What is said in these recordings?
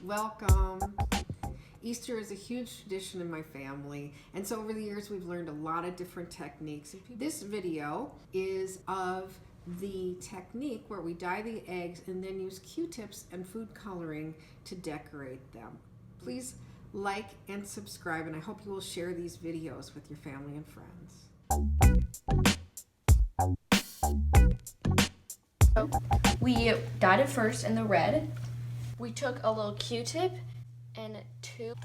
Welcome. Easter is a huge tradition in my family, and so over the years we've learned a lot of different techniques. This video is of the technique where we dye the eggs and then use Q-tips and food coloring to decorate them. Please like and subscribe, and I hope you will share these videos with your family and friends. So we dyed it first in the red. We took a little Q-tip and 2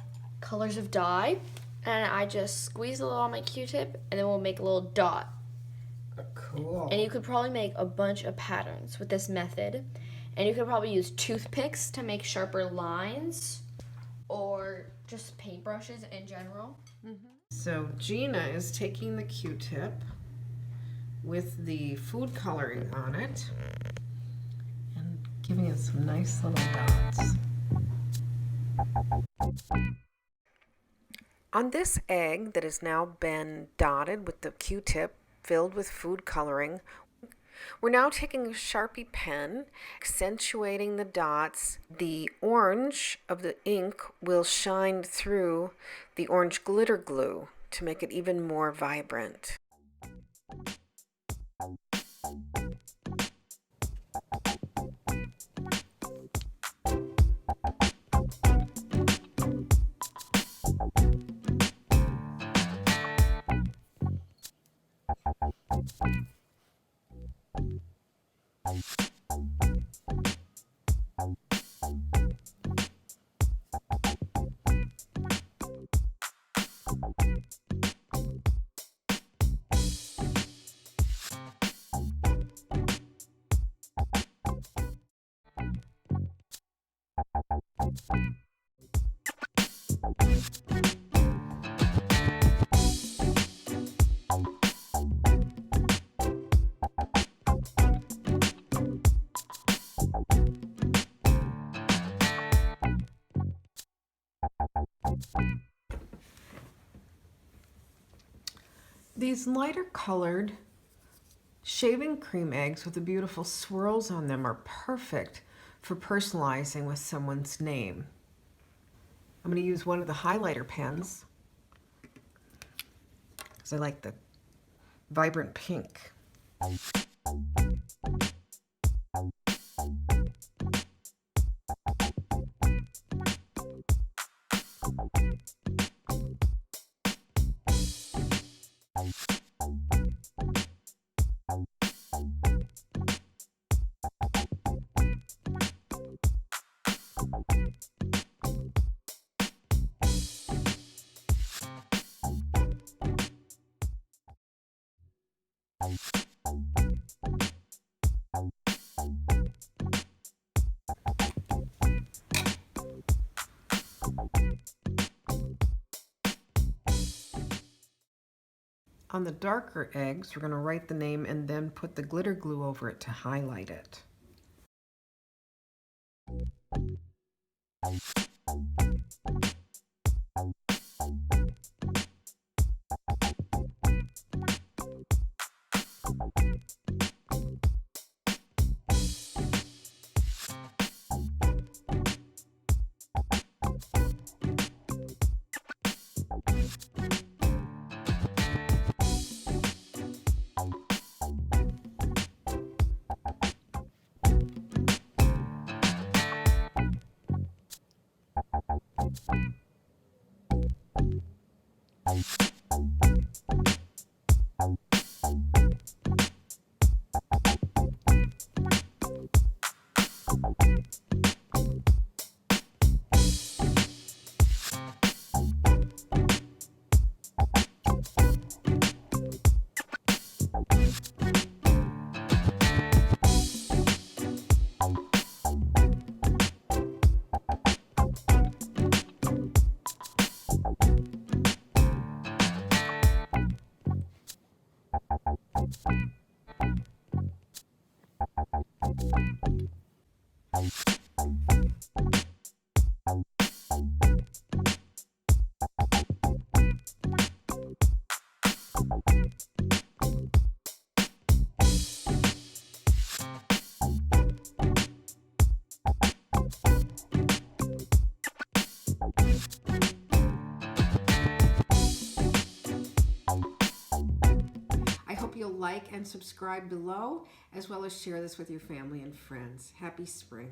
colors of dye, and I just squeezed a little on my Q-tip, and then we'll make a little dot. Cool. And you could probably make a bunch of patterns with this method, and you could probably use toothpicks to make sharper lines, or just paintbrushes in general. So Gina is taking the Q-tip with the food coloring on it and giving it some nice little dots. On this egg that has now been dotted with the Q-tip filled with food coloring, we're now taking a Sharpie pen, accentuating the dots. The orange of the ink will shine through the orange glitter glue to make it even more vibrant. These lighter colored shaving cream eggs with the beautiful swirls on them are perfect for personalizing with someone's name. I'm going to use one of the highlighter pens because I like the vibrant pink. On the darker eggs, we're going to write the name and then put the glitter glue over it to highlight it. like and subscribe below, as well as share this with your family and friends. Happy spring.